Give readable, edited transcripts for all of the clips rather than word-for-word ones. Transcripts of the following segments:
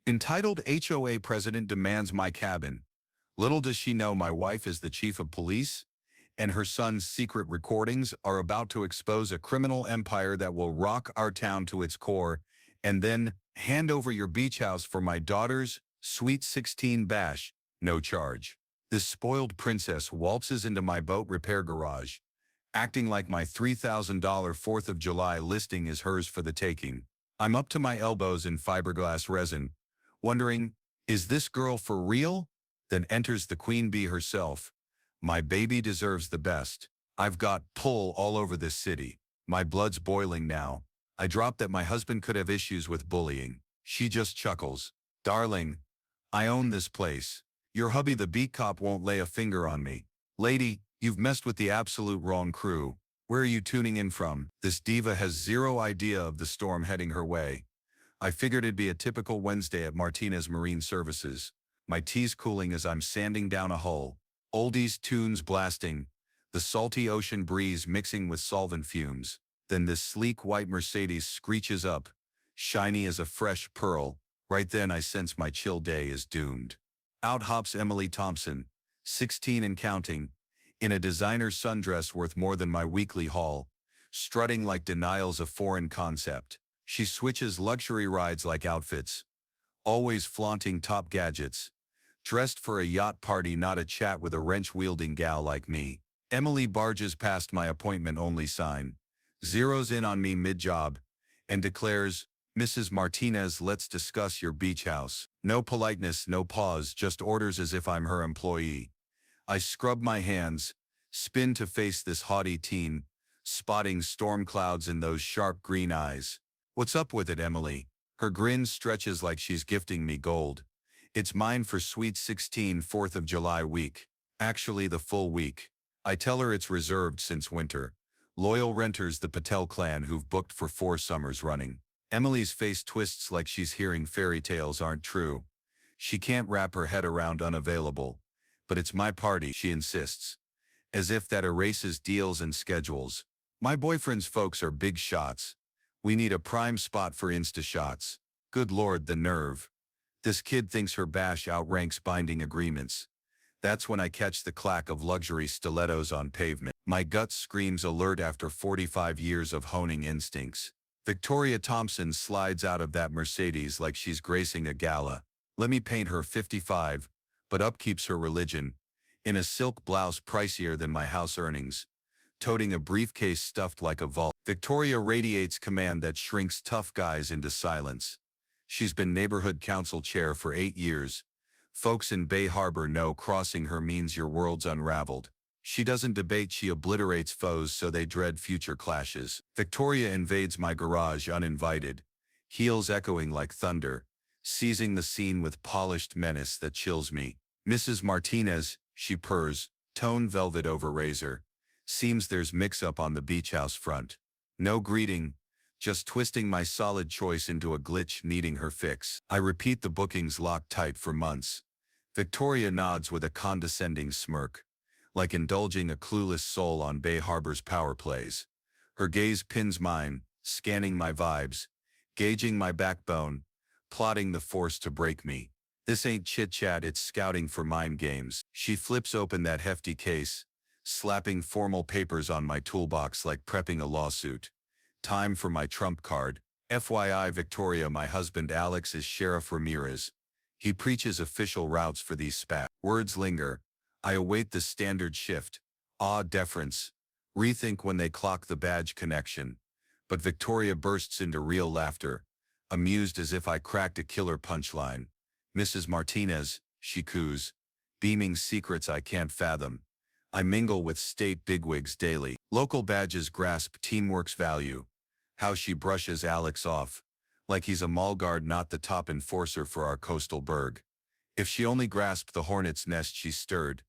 Entitled HOA President demands my cabin. Little does she know my wife is the chief of police, and her son's secret recordings are about to expose a criminal empire that will rock our town to its core, and then hand over your beach house for my daughter's sweet 16 bash, no charge. This spoiled princess waltzes into my boat repair garage, acting like my $3,000 4th of July listing is hers for the taking. I'm up to my elbows in fiberglass resin, wondering, is this girl for real? Then enters the queen bee herself. My baby deserves the best. I've got pull all over this city. My blood's boiling now. I dropped that my husband could have issues with bullying. She just chuckles. Darling, I own this place. Your hubby the beat cop won't lay a finger on me. Lady, you've messed with the absolute wrong crew. Where are you tuning in from? This diva has zero idea of the storm heading her way. I figured it'd be a typical Wednesday at Martinez Marine Services. My tea's cooling as I'm sanding down a hull. Oldies tunes blasting, the salty ocean breeze mixing with solvent fumes. Then this sleek white Mercedes screeches up, shiny as a fresh pearl. Right then I sense my chill day is doomed. Out hops Emily Thompson, 16 and counting, in a designer sundress worth more than my weekly haul, strutting like denial's a foreign concept. She switches luxury rides like outfits, always flaunting top gadgets. Dressed for a yacht party, not a chat with a wrench-wielding gal like me. Emily barges past my appointment-only sign, zeroes in on me mid-job, and declares, Mrs. Martinez, let's discuss your beach house. No politeness, no pause, just orders as if I'm her employee. I scrub my hands, spin to face this haughty teen, spotting storm clouds in those sharp green eyes. What's up with it, Emily? Her grin stretches like she's gifting me gold. It's mine for sweet 16 4th of July week. Actually the full week. I tell her it's reserved since winter. Loyal renters the Patel clan who've booked for 4 summers running. Emily's face twists like she's hearing fairy tales aren't true. She can't wrap her head around unavailable. But it's my party, she insists. As if that erases deals and schedules. My boyfriend's folks are big shots. We need a prime spot for Insta shots. Good Lord, the nerve. This kid thinks her bash outranks binding agreements. That's when I catch the clack of luxury stilettos on pavement. My gut screams alert after 45 years of honing instincts. Victoria Thompson slides out of that Mercedes like she's gracing a gala. Let me paint her 55, but upkeeps her religion. In a silk blouse pricier than my house earnings. Toting a briefcase stuffed like a vault. Victoria radiates command that shrinks tough guys into silence. She's been neighborhood council chair for 8 years. Folks in Bay Harbor know crossing her means your world's unraveled. She doesn't debate, she obliterates foes so they dread future clashes. Victoria invades my garage uninvited, heels echoing like thunder, seizing the scene with polished menace that chills me. Mrs. Martinez, she purrs, tone velvet over razor. Seems there's mix-up on the beach house front. No greeting. Just twisting my solid choice into a glitch needing her fix. I repeat the bookings locked tight for months. Victoria nods with a condescending smirk, like indulging a clueless soul on Bay Harbor's power plays. Her gaze pins mine, scanning my vibes, gauging my backbone, plotting the force to break me. This ain't chit-chat, it's scouting for mind games. She flips open that hefty case, slapping formal papers on my toolbox like prepping a lawsuit. Time for my trump card. FYI, Victoria, my husband Alex is Sheriff Ramirez. He preaches official routes for these spat. Words linger. I await the standard shift. Deference. Rethink when they clock the badge connection. But Victoria bursts into real laughter, amused as if I cracked a killer punchline. Mrs. Martinez, she coos, beaming secrets I can't fathom. I mingle with state bigwigs daily. Local badges grasp teamwork's value. How she brushes Alex off, like he's a mall guard, not the top enforcer for our coastal burg. If she only grasped the hornet's nest she stirred.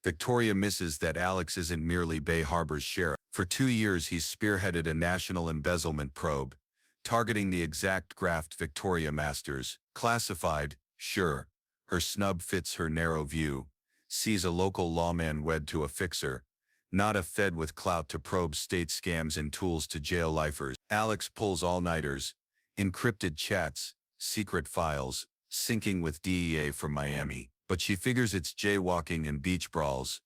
Victoria misses that Alex isn't merely Bay Harbor's sheriff. For 2 years he's spearheaded a national embezzlement probe, targeting the exact graft Victoria masters. Classified, sure. Her snub fits her narrow view. Sees a local lawman wed to a fixer, not a fed with clout to probe state scams and tools to jail lifers. Alex pulls all-nighters, encrypted chats, secret files, syncing with DEA from Miami. But she figures it's jaywalking and beach brawls.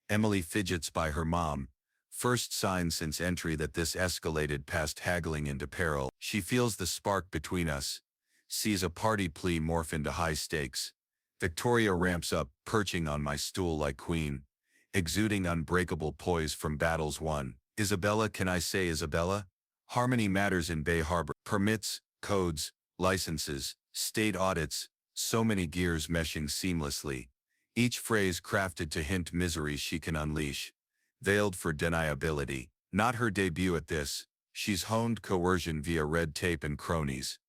Emily fidgets by her mom. First sign since entry that this escalated past haggling into peril. She feels the spark between us. Sees a party plea morph into high stakes. Victoria ramps up, perching on my stool like queen, exuding unbreakable poise from battles won. Isabella, can I say Isabella? Harmony matters in Bay Harbor. Permits, codes, licenses, state audits, so many gears meshing seamlessly. Each phrase crafted to hint misery she can unleash. Veiled for deniability. Not her debut at this. She's honed coercion via red tape and cronies.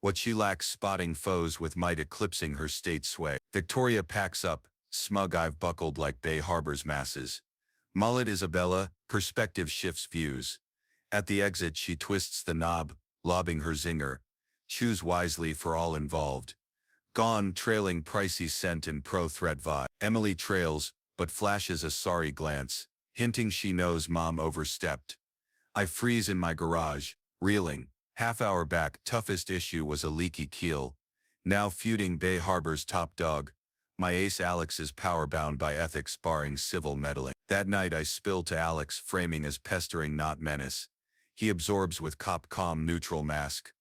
What she lacks spotting foes with might eclipsing her state sway. Victoria packs up, smug I've buckled like Bay Harbor's masses. Mullet Isabella, perspective shifts views. At the exit she twists the knob, lobbing her zinger. Choose wisely for all involved. Gone trailing pricey scent and pro-threat vibe. Emily trails, but flashes a sorry glance, hinting she knows mom overstepped. I freeze in my garage, reeling. Half hour back, toughest issue was a leaky keel. Now feuding Bay Harbor's top dog. My ace Alex is power-bound by ethics barring civil meddling. That night I spill to Alex, framing as pestering not menace. He absorbs with cop calm neutral mask.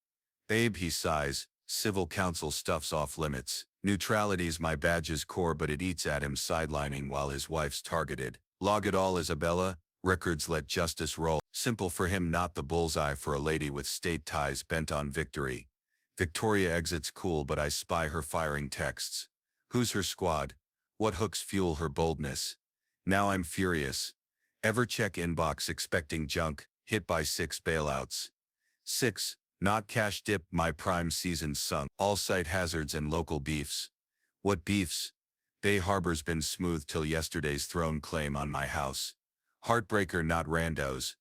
Babe, he sighs, civil counsel stuff's off limits. Neutrality's my badge's core, but it eats at him sidelining while his wife's targeted. Log it all, Isabella. Records let justice roll. Simple for him, not the bullseye for a lady with state ties bent on victory. Victoria exits cool, but I spy her firing texts. Who's her squad? What hooks fuel her boldness? Now I'm furious. Ever check inbox expecting junk, hit by 6 bailouts. 6, not cash dip, my prime season sunk. All site hazards and local beefs. What beefs? Bay Harbor's been smooth till yesterday's throne claim on my house. Heartbreaker, not randos.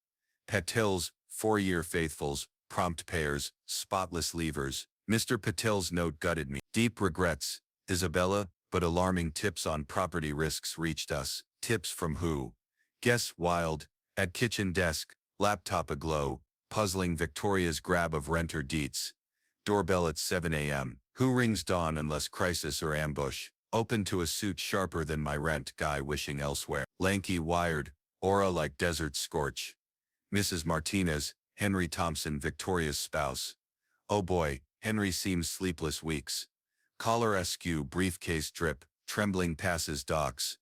Patils, 4-year faithfuls, prompt payers, spotless leavers. Mr. Patel's note gutted me. Deep regrets, Isabella, but alarming tips on property risks reached us. Tips from who? Guess wild. At kitchen desk, laptop aglow, puzzling Victoria's grab of renter deets. Doorbell at 7 a.m. Who rings dawn unless crisis or ambush? Open to a suit sharper than my rent guy wishing elsewhere. Lanky wired, aura like desert scorch. Mrs. Martinez, Henry Thompson, Victoria's spouse. Oh boy, Henry seems sleepless weeks. Collar askew, briefcase drip, trembling passes docks.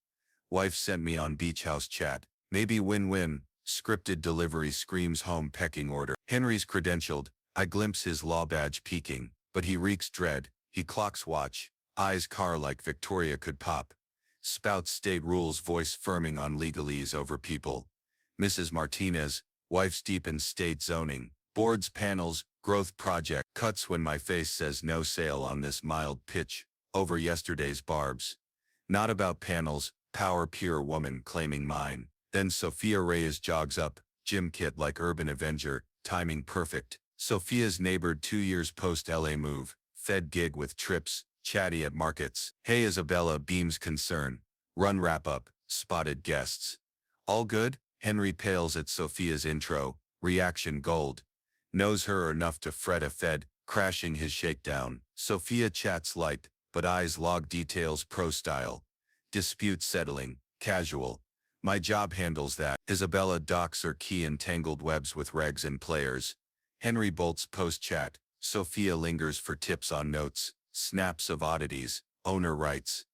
Wife sent me on beach house chat. Maybe win-win. Scripted delivery screams home pecking order. Henry's credentialed. I glimpse his law badge peeking, but he reeks dread. He clocks watch. Eyes car like Victoria could pop. Spouts state rules, voice firming on legalese over people. Mrs. Martinez, wife's deep in state zoning. Boards, panels, growth project. Cuts when my face says no sale on this mild pitch. Over yesterday's barbs. Not about panels, power pure woman claiming mine. Then Sophia Reyes jogs up, gym kit like Urban Avenger, timing perfect. Sophia's neighbored 2 years post-LA move, fed gig with trips, chatty at markets. Hey Isabella, beams concern. Run wrap up, spotted guests. All good? Henry pales at Sophia's intro, reaction gold. Knows her enough to fret a fed, crashing his shakedown. Sophia chats light, but eyes log details pro style. Dispute settling, casual. My job handles that. Isabella docks her key in tangled webs with regs and players. Henry bolts post-chat. Sophia lingers for tips on notes. Snaps of oddities. Owner writes.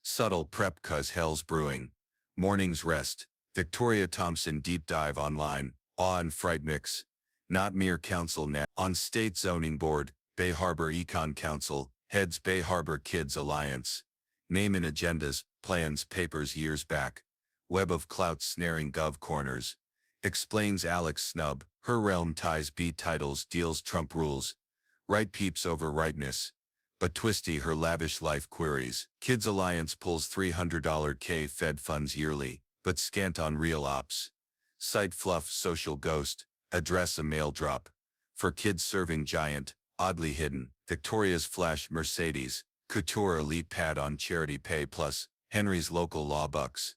Subtle prep cause hell's brewing. Morning's rest. Victoria Thompson deep dive online. Awe and fright mix. Not mere council net. On state zoning board. Bay Harbor Econ Council. Heads Bay Harbor Kids Alliance. Name in agendas, plans, papers years back. Web of clout snaring gov corners. Explains Alex snub. Her realm ties beat titles, deals Trump rules. Right peeps over rightness. But twisty her lavish life queries. Kids Alliance pulls $300 K Fed funds yearly, but scant on real ops. Site fluff social ghost. Address a mail drop. For kids serving giant, oddly hidden. Victoria's flash Mercedes. Couture elite pad on charity pay plus. Henry's local law bucks.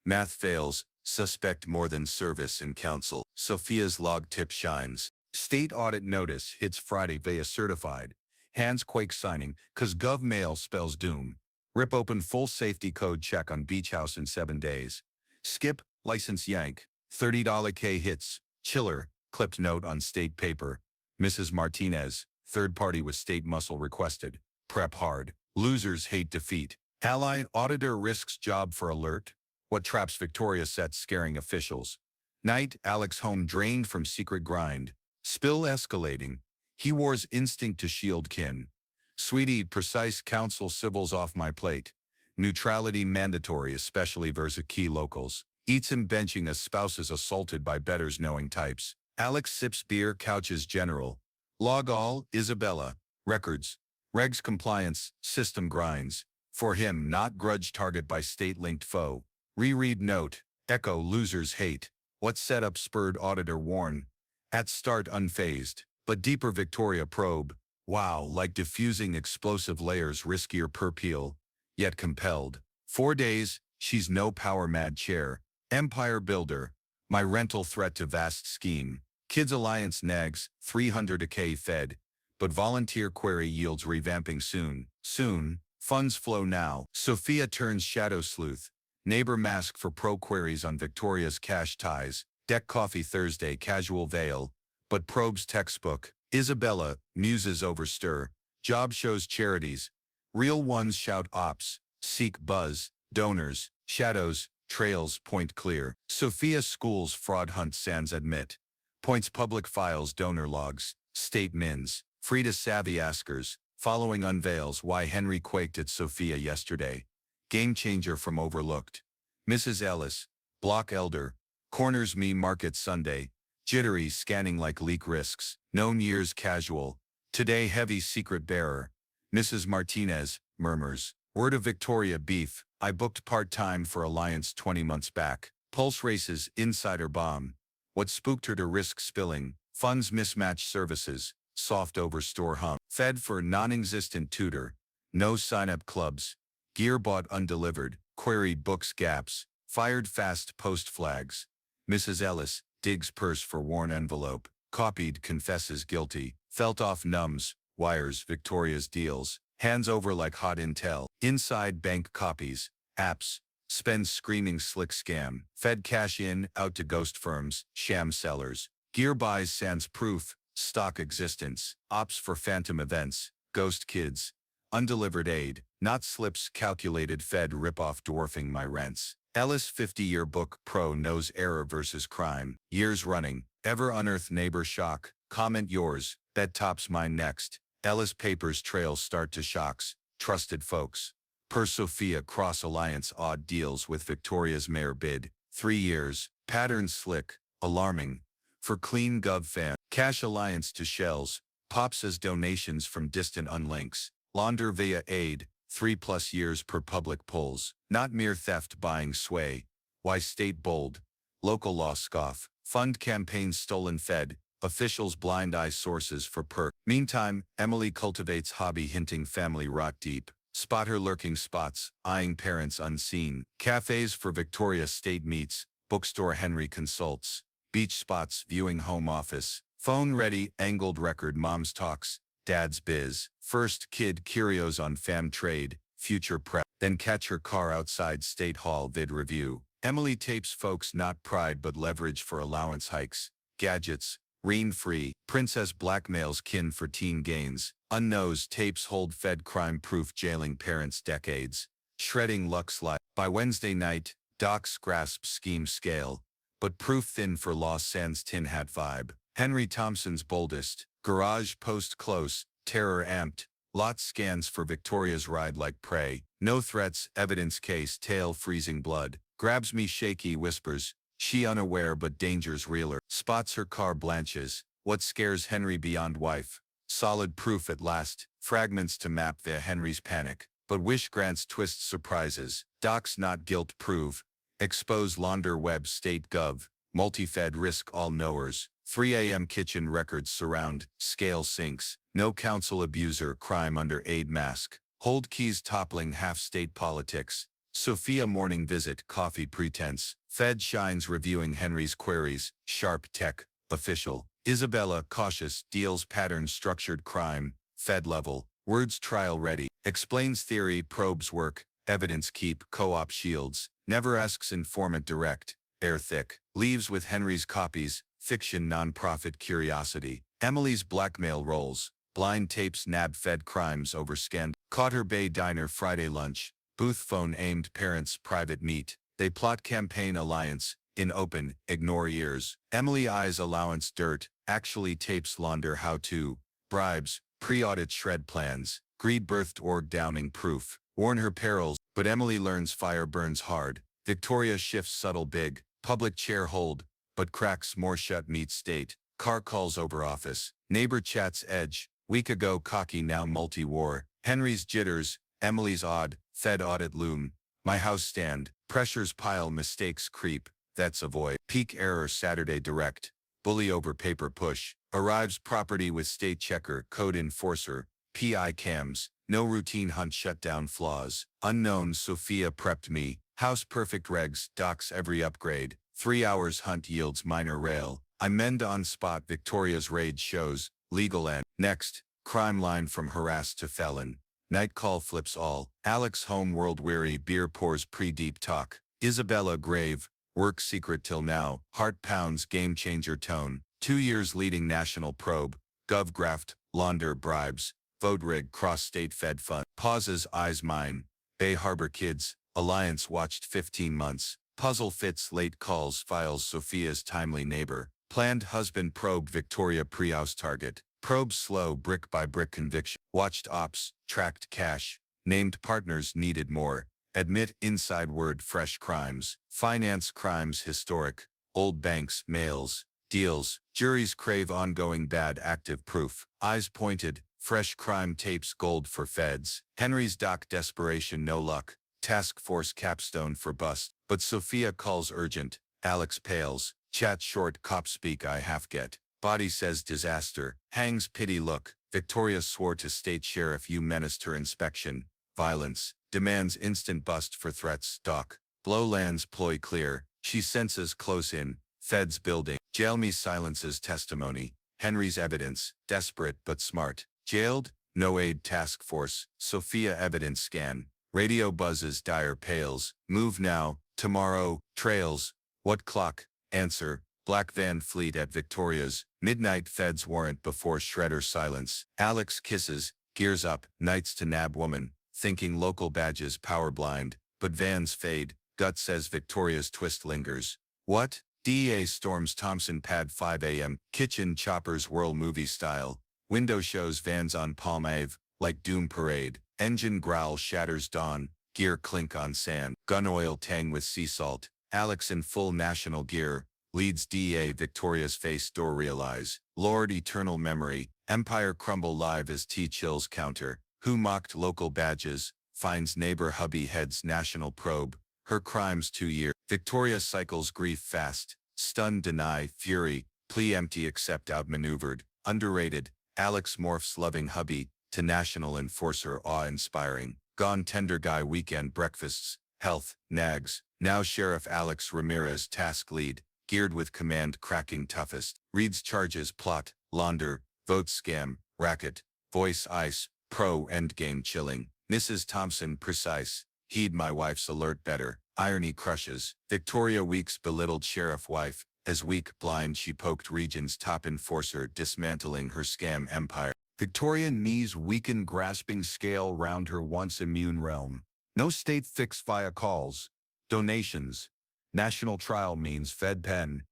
Math fails, suspect more than service in council. Sophia's log tip shines. State audit notice hits Friday via certified. Hands quake signing, cause gov mail spells doom. Rip open full safety code check on beach house in 7 days. Skip, license yank, $30 K hits, chiller, clipped note on state paper. Mrs. Martinez, third party with state muscle requested. Prep hard. Losers hate defeat. Ally auditor risks job for alert. What traps Victoria sets scaring officials. Night, Alex home drained from secret grind. Spill escalating. He wars instinct to shield kin. Sweetie, precise counsel civils off my plate. Neutrality mandatory, especially versus key locals. Eats him benching as spouses assaulted by betters knowing types. Alex sips beer, couches general. Log all, Isabella. Records. Regs compliance, system grinds. For him, not grudge target by state-linked foe. Reread note. Echo losers hate. What setup spurred auditor warn. At start unfazed. But deeper Victoria probe. Wow, like diffusing explosive layers riskier per peel. Yet compelled. 4 days, she's no power-mad chair. Empire builder. My rental threat to vast scheme. Kids Alliance nags, 300 a K fed. But volunteer query yields revamping soon. Soon. Funds flow now. Sophia turns shadow sleuth. Neighbor mask for pro queries on Victoria's cash ties. Deck coffee Thursday casual veil. But probes textbook. Isabella, muses overstir. Job shows charities. Real ones shout ops. Seek buzz. Donors. Shadows. Trails point clear. Sophia schools fraud hunt sans admit. Points public files donor logs. State mins. Frida savvy askers. Following unveils why Henry quaked at Sophia yesterday. Game changer from overlooked. Mrs. Ellis. Block elder. Corners me market Sunday. Jittery scanning like leak risks. Known years casual. Today heavy secret bearer. Mrs. Martinez, murmurs. Word of Victoria beef. I booked part-time for Alliance 20 months back. Pulse races, insider bomb. What spooked her to risk spilling. Funds mismatch services. Soft overstore hum. Fed for non-existent tutor. No sign-up clubs. Gear bought undelivered. Queried books gaps. Fired fast post flags. Mrs. Ellis digs purse for worn envelope. Copied confesses guilty. Felt off numbs. Wires Victoria's deals. Hands over like hot intel. Inside bank copies. Apps. Spends screaming slick scam. Fed cash in, out to ghost firms. Sham sellers. Gear buys sans proof. Stock existence. Ops for phantom events. Ghost kids. Undelivered aid. Not slips calculated fed ripoff dwarfing my rents. Ellis 50-year book pro knows error versus crime. Years running. Ever unearthed neighbor shock. Comment yours. Bet tops mine next. Ellis papers trail start to shocks. Trusted folks. Per Sophia cross alliance odd deals with Victoria's mayor bid. 3 years. Pattern slick. Alarming. For clean gov fan. Cash alliance to shells. Pops as donations from distant unlinks. Launder via aid. 3+ years per public polls. Not mere theft buying sway. Why state bold? Local law scoff. Fund campaigns stolen fed. Officials blind eye sources for perk. Meantime, Emily cultivates hobby hinting family rot deep. Spot her lurking spots, eyeing parents unseen. Cafes for Victoria State meets. Bookstore Henry consults. Beach spots viewing home office. Phone ready, angled record mom's talks. Dad's biz. First kid curios on fam trade. Future prep. Then catch her car outside State Hall vid review. Emily tapes folks not pride but leverage for allowance hikes. Gadgets. Reen-free. Princess blackmails kin for teen gains. Unknows tapes hold fed crime-proof jailing parents decades. Shredding luck slide. By Wednesday night, docs grasp scheme scale. But proof thin for Los Sans tin hat vibe. Henry Thompson's boldest. Garage post close. Terror amped. Lot scans for Victoria's ride like prey. No threats, evidence case, tail freezing blood. Grabs me shaky whispers. She unaware but danger's realer. Spots her car blanches. What scares Henry beyond wife? Solid proof at last. Fragments to map via Henry's panic. But wish grants twist surprises. Docs not guilt prove. Expose launder web state gov. Multi-fed risk all knowers. 3 a.m. kitchen records surround. Scale sinks. No counsel abuser crime under aid mask. Hold keys toppling half-state politics. Sophia morning visit coffee pretense. Fed shines reviewing Henry's queries. Sharp tech. Official. Isabella cautious deals pattern structured crime. Fed level. Words trial ready. Explains theory, probes work, evidence keep, co-op shields. Never asks informant direct. Air thick. Leaves with Henry's copies. Fiction non-profit curiosity. Emily's blackmail rolls. Blind tapes nab Fed crimes over scandal. Cotter Bay Diner Friday lunch. Booth phone aimed parents private meet. They plot campaign alliance. In open, ignore ears. Emily eyes allowance dirt. Actually tapes launder how to. Bribes. Pre-audit shred plans. Greed birthed org downing proof. Warn her perils. But Emily learns fire burns hard. Victoria shifts subtle big. Public chair hold. But cracks more shut meets state. Car calls over office. Neighbor chats edge. Week ago cocky now multi-war. Henry's jitters. Emily's odd. Fed audit loom. My house stand. Pressures pile mistakes creep. That's avoid. Peak error Saturday direct. Bully over paper push. Arrives property with state checker code enforcer. PI cams. No routine hunt shutdown flaws. Unknown Sophia prepped me. House perfect regs. Docs every upgrade. 3 hours hunt yields minor rail. I mend on spot Victoria's raid shows. Legal end. Next. Crime line from harassed to felon. Night call flips all. Alex home world weary beer pours pre-deep talk. Isabella grave. Work secret till now. Heart pounds game changer tone. 2 years leading national probe. Gov graft. Launder bribes. Vote rig cross-state Fed fund. Pauses eyes mine. Bay Harbor kids. Alliance watched 15 months. Puzzle fits late calls files Sophia's timely neighbor. Planned husband probe Victoria pre-house target. Probe slow brick by brick conviction. Watched ops. Tracked cash. Named partners needed more. Admit inside word fresh crimes. Finance crimes historic. Old banks mails. Deals. Juries crave ongoing bad active proof. Eyes pointed. Fresh crime tapes gold for feds. Henry's doc desperation no luck. Task force capstone for bust. But Sophia calls urgent. Alex pales. Chat short cop speak I half get. Body says disaster. Hangs pity look. Victoria swore to state sheriff you menaced her inspection. Violence. Demands instant bust for threats. Doc. Blow lands ploy clear. She senses close in. Feds building. Jail me silences testimony. Henry's evidence. Desperate but smart. Jailed? No aid task force. Sophia evidence scan. Radio buzzes dire pales. Move now. Tomorrow. Trails. What clock? Answer. Black van fleet at Victoria's. Midnight feds warrant before shredder silence. Alex kisses. Gears up. Nights to nab woman. Thinking local badges power blind. But vans fade. Gut says Victoria's twist lingers. What? DEA storms Thompson pad 5 a.m. Kitchen choppers whirl movie style. Window shows vans on Palm Ave. Like Doom Parade. Engine growl shatters dawn. Gear clink on sand. Gun oil tang with sea salt. Alex in full national gear. Leads DEA Victoria's face door realize. Lord eternal memory. Empire crumble live as T-Chills counter. Who mocked local badges. Finds neighbor hubby heads national probe. Her crimes 2 year. Victoria cycles grief fast. Stun deny fury. Plea empty accept outmaneuvered. Underrated. Alex morphs loving hubby. To national enforcer awe-inspiring. Gone tender guy weekend breakfasts. Health. Nags. Now Sheriff Alex Ramirez task lead. Geared with command cracking toughest. Reads charges plot. Launder. Vote scam. Racket. Voice ice. Pro endgame chilling. Mrs. Thompson precise. Heed my wife's alert better. Irony crushes. Victoria Weeks belittled sheriff wife. As weak blind she poked region's top enforcer dismantling her scam empire. Victorian knees weaken grasping scale round her once immune realm. No state fix via calls. Donations. National trial means Fed pen.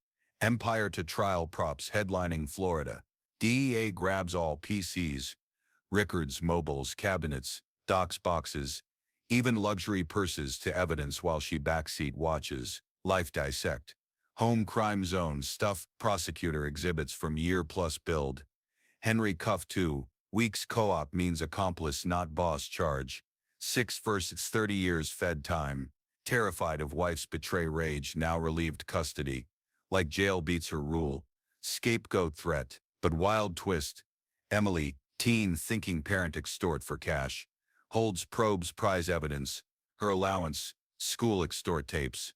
Empire to trial props headlining Florida. DEA grabs all PCs. Rickards, mobiles, cabinets, docs boxes. Even luxury purses to evidence while she backseat watches. Life dissect. Home crime zone stuff prosecutor exhibits from year plus build. Henry cuff 2. Weeks co-op means accomplice not boss charge. 6 versus 30 years Fed time. Terrified of wife's betray rage now relieved custody. Like jail beats her rule. Scapegoat threat. But wild twist. Emily, teen thinking parent extort for cash. Holds probes prize evidence. Her allowance. School extort tapes.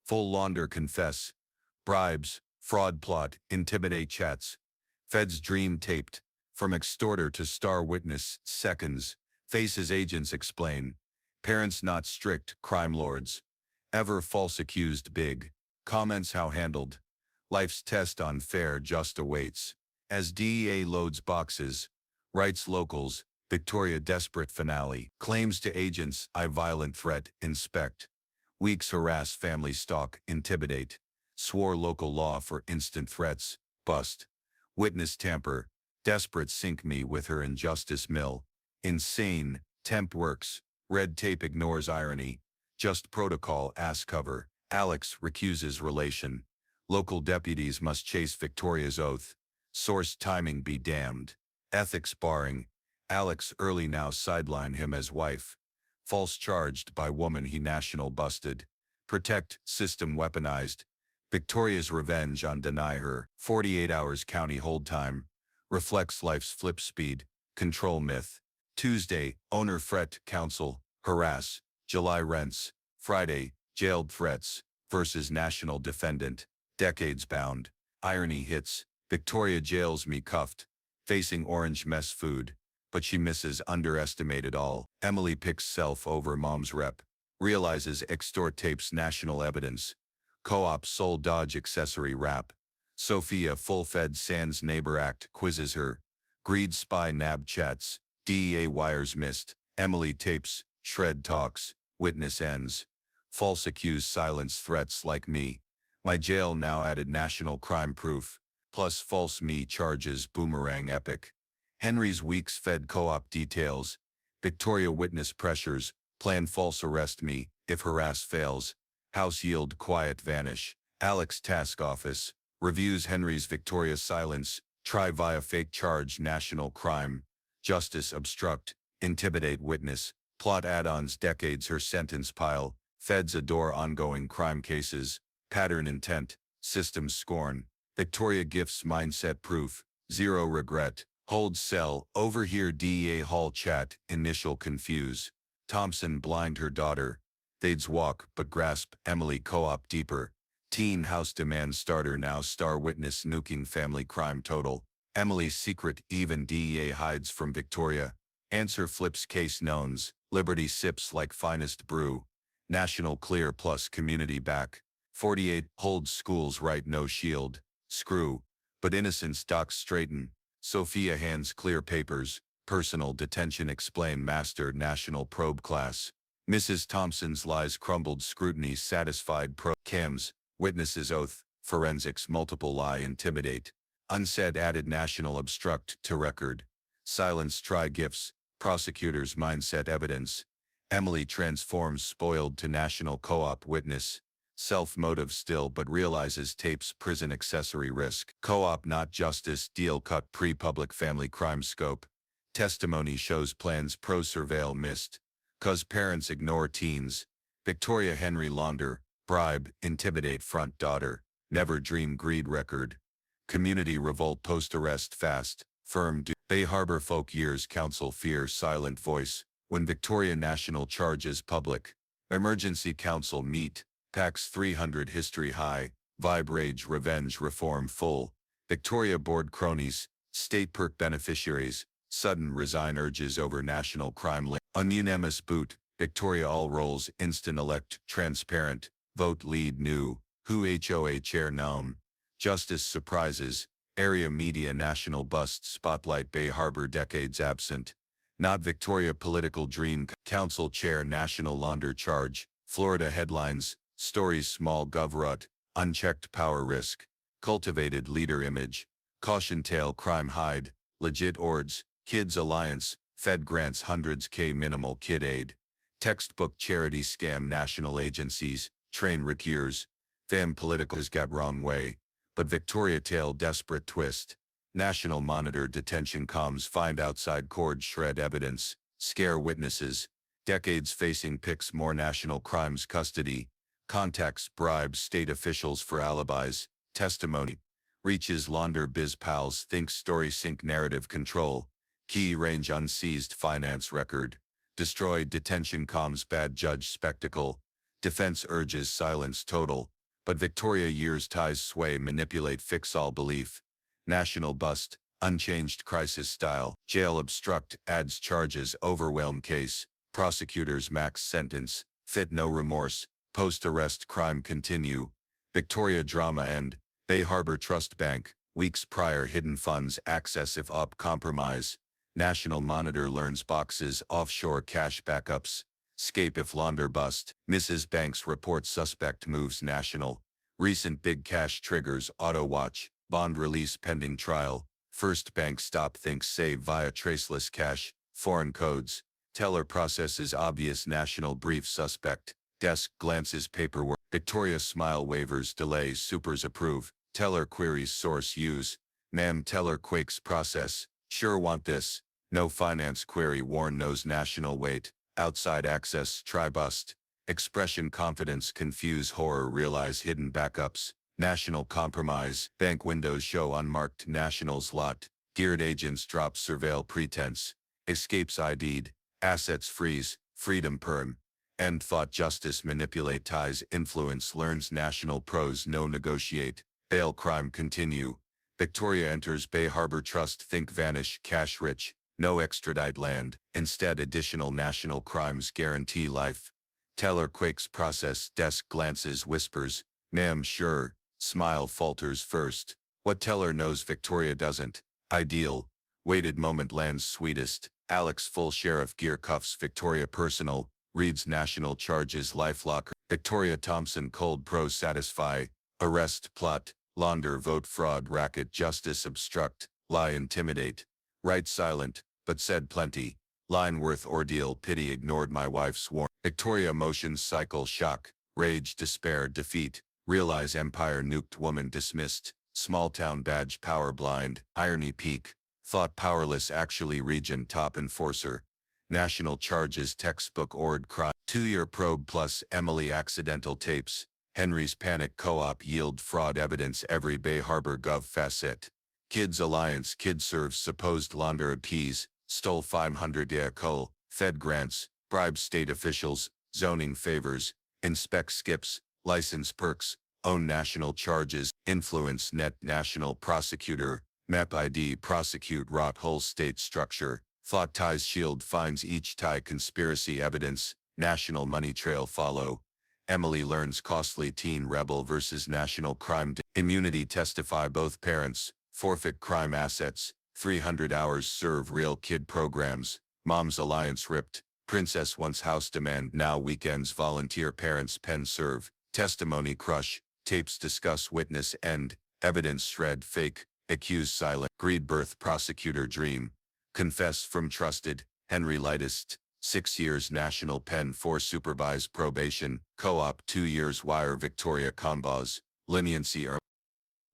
Full launder confess. Bribes. Fraud plot. Intimidate chats. Feds dream taped. From extorter to star witness, seconds. Faces agents explain. Parents not strict, crime lords. Ever false accused big. Comments how handled. Life's test on fair just awaits. As DEA loads boxes. Writes locals. Victoria desperate finale. Claims to agents, I violent threat, inspect. Weeks harass family stalk, intimidate. Swore local law for instant threats, bust. Witness tamper. Desperate sink me with her injustice mill. Insane, temp works. Red tape ignores irony. Just protocol ass cover. Alex recuses relation. Local deputies must chase Victoria's oath. Source timing be damned. Ethics barring. Alex early now sideline him as wife. False charged by woman he national busted. Protect, system weaponized. Victoria's revenge on deny her. 48 hours county hold time. Reflects life's flip speed. Control myth. Tuesday, owner fret, council, harass. July rents. Friday, jailed threats. Versus national defendant. Decades bound. Irony hits. Victoria jails me cuffed. Facing orange mess food. But she misses underestimated all. Emily picks self over mom's rep. Realizes extort tapes national evidence. Co-op soul dodge accessory rap. Sophia full-fed sans neighbor act quizzes her. Greed spy nab chats. DEA wires missed. Emily tapes. Shred talks. Witness ends. False accused silence threats like me. My jail now added national crime proof. Plus false me charges boomerang epic. Henry's weeks fed co-op details. Victoria witness pressures. Plan false arrest me. If harass fails. House yield quiet vanish. Alex task office. Reviews Henry's Victoria silence. Try via fake charge national crime. Justice obstruct. Intimidate witness. Plot add-ons decades her sentence pile. Feds adore ongoing crime cases. Pattern intent. System scorn. Victoria gifts mindset proof. Zero regret. Hold cell. Overhear DEA hall chat. Initial confuse. Thompson blind her daughter. They'ds walk but grasp. Emily co-op deeper. Teen house demand starter now star witness nuking family crime total. Emily's secret even DEA hides from Victoria. Answer flips case knowns. Liberty sips like finest brew. National clear plus community back. 48 holds schools right no shield. Screw. But innocence docs straighten. Sophia hands clear papers. Personal detention explain master national probe class. Mrs. Thompson's lies crumbled scrutiny satisfied pro cams. Witnesses oath. Forensics multiple lie intimidate. Unsaid added national obstruct to record. Silence try gifts. Prosecutors mindset evidence. Emily transforms spoiled to national co-op witness. Self-motive still but realizes tapes prison accessory risk. Co-op not justice deal cut pre-public family crime scope. Testimony shows plans pro-surveil missed. Cause parents ignore teens. Victoria Henry launder. Bribe, intimidate front daughter. Never dream greed record. Community revolt post-arrest fast. Firm do. Bay Harbor folk years council fear silent voice. When Victoria national charges public. Emergency council meet. Pax 300 history high. Vibe rage revenge reform full. Victoria board cronies. State perk beneficiaries. Sudden resign urges over national crime. Ununanimous boot. Victoria all rolls instant elect transparent. Vote lead new. Who HOA chair gnome. Justice surprises. Area media national bust spotlight Bay Harbor decades absent. Not Victoria political dream. Council chair national launder charge. Florida headlines. Stories small gov rut. Unchecked power risk. Cultivated leader image. Caution tale crime hide. Legit ords. Kids alliance. Fed grants hundreds K minimal kid aid. Textbook charity scam national agencies. Train recurs. Fam politicals got wrong way. But Victoria tale desperate twist. National monitor detention comms find outside cord shred evidence. Scare witnesses. Decades facing picks more national crimes custody. Contacts bribes state officials for alibis. Testimony. Reaches launder biz pals think story sync narrative control. Key range unseized finance record. Destroyed detention comms bad judge spectacle. Defense urges silence total. But Victoria years ties sway manipulate fix all belief. National bust. Unchanged crisis style. Jail obstruct, adds charges, overwhelm case. Prosecutors max sentence. Fit no remorse. Post-arrest crime continue. Victoria drama end. Bay Harbor Trust Bank. Weeks prior hidden funds access if op compromise. National Monitor learns boxes offshore cash backups. Scape if launder bust. Mrs. Banks reports suspect moves national. Recent big cash triggers auto watch. Bond release pending trial. First bank stop thinks save via traceless cash. Foreign codes. Teller processes obvious national brief suspect. Desk glances paperwork. Victoria smile waivers delays supers approve. Teller queries source use. Ma'am teller quakes process. Sure want this. No finance query warn knows national wait. Outside access try bust. Expression confidence confuse horror realize hidden backups. National compromise. Bank windows show unmarked nationals lot. Geared agents drop surveil pretense. Escapes ID'd. Assets freeze. Freedom perm. End thought justice manipulate ties influence learns national pros no negotiate. Bail crime continue. Victoria enters Bay Harbor Trust think vanish cash rich. No extradite land. Instead additional national crimes guarantee life. Teller quakes process desk glances whispers. Ma'am sure. Smile falters first. What teller knows Victoria doesn't? Ideal. Waited moment lands sweetest. Alex full sheriff gear cuffs Victoria personal. Reads national charges lifelocker. Victoria Thompson cold pro satisfy. Arrest plot. Launder vote fraud racket justice obstruct. Lie intimidate. Right silent, but said plenty. Line worth ordeal pity ignored my wife's warn. Victoria emotions cycle shock. Rage despair defeat. Realize empire nuked woman dismissed. Small town badge power blind. Irony peak. Thought powerless actually region top enforcer. National charges textbook ord crime. 2-year probe plus Emily accidental tapes. Henry's panic co-op yield fraud evidence every Bay Harbor gov facet. Kids Alliance kid serves supposed launder appease. Stole 500 coal. Fed grants. Bribes state officials. Zoning favors. Inspect skips. License perks. Own national charges. Influence net national prosecutor. Map ID prosecute rot whole state structure. Thought ties shield finds each tie conspiracy evidence. National money trail follow. Emily learns costly teen rebel versus national crime. Immunity testify both parents. Forfeit crime assets. 300 hours serve real kid programs. Mom's alliance ripped. Princess wants house demand now weekends volunteer parents pen serve. Testimony crush. Tapes discuss witness end. Evidence shred fake. Accused silent. Greed birth prosecutor dream. Confess from trusted. Henry lightest. 6 years national pen for supervised probation. Co-op 2 years wire Victoria combos. Leniency or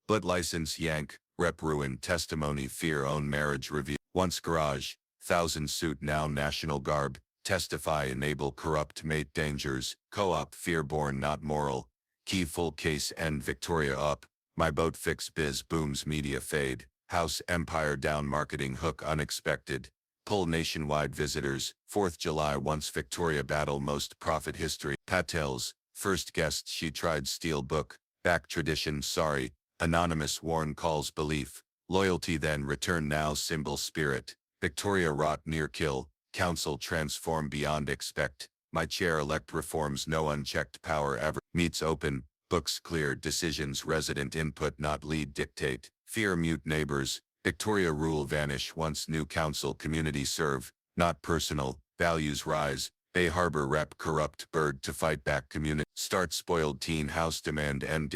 but license yank. Rep ruin testimony fear own marriage review. Once garage. 1000 suit now national garb. Testify enable corrupt mate dangers. Co-op fear born not moral. Key full case end Victoria up. My boat fix biz booms media fade. House empire down marketing hook unexpected. Pull nationwide visitors. 4th July once Victoria battle most profit history. Patel's first guest she tried steel book. Back tradition sorry. Anonymous warn calls belief. Loyalty then return now symbol spirit. Victoria rot near kill. Council transform beyond expect. My chair elect reforms no unchecked power ever. Meets open. Books clear decisions resident input not lead dictate. Fear mute neighbors. Victoria rule vanish once new council community serve. Not personal. Values rise. Bay Harbor rep corrupt bird to fight back community. Start spoiled teen house demand end.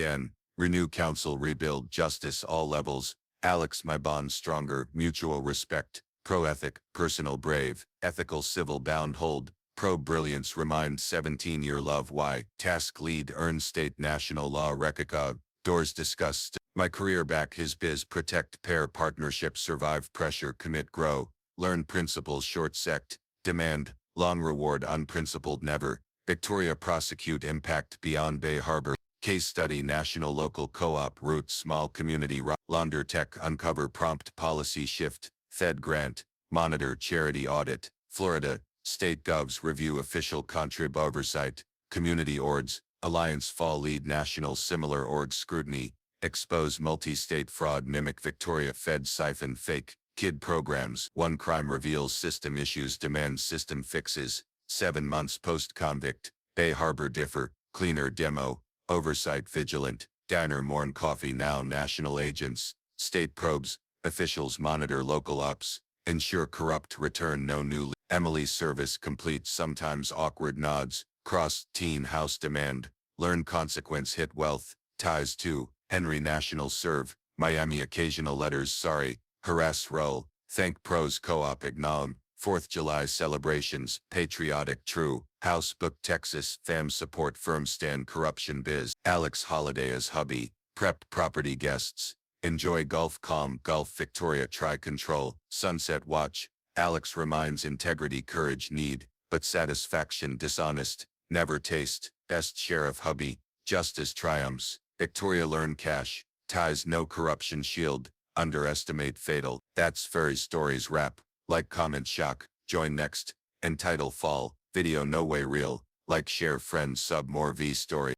Renew council rebuild justice all levels. Alex my bond stronger mutual respect. Pro-ethic, personal brave, ethical civil bound hold. Pro-brilliance remind 17-year love why. Task lead earn state national law recognize. Doors discussed. My career back his biz protect pair partnership survive pressure commit grow. Learn principles short sect. Demand, long reward unprincipled never. Victoria prosecute impact beyond Bay Harbor. Case study national local co-op route small community launder tech uncover prompt policy shift. Fed grant, monitor charity audit, Florida, state govs review official contrib oversight, community orgs, alliance fall lead national similar org scrutiny, Expose multi-state fraud, mimic Victoria Fed siphon fake kid programs. One crime reveals system issues, demands system fixes. 7 months post-convict. Bay Harbor differ. Cleaner demo. Oversight vigilant. Diner mourn coffee now. National agents. State probes. Officials monitor local ops. Ensure corrupt return no new. Emily's service complete. Sometimes awkward nods. Cross teen house demand. Learn consequence. Hit wealth. Ties to. Henry National Serve. Miami occasional letters. Sorry. Harass role. Thank pros co-op acknowledge. 4th July celebrations. Patriotic true. House book Texas. Fam support firm stand corruption biz. Alex holiday as hubby. Prep property guests. Enjoy Gulf calm. Gulf Victoria try control. Sunset watch. Alex reminds integrity courage need. But satisfaction dishonest. Never taste. Best sheriff hubby. Justice triumphs. Victoria learn cash. Ties no corruption shield. Underestimate fatal. That's Fairy Stories wrap. Like, comment, shock. Join next. Entitle fall. Video no way real. Like, share, friends, sub more V story.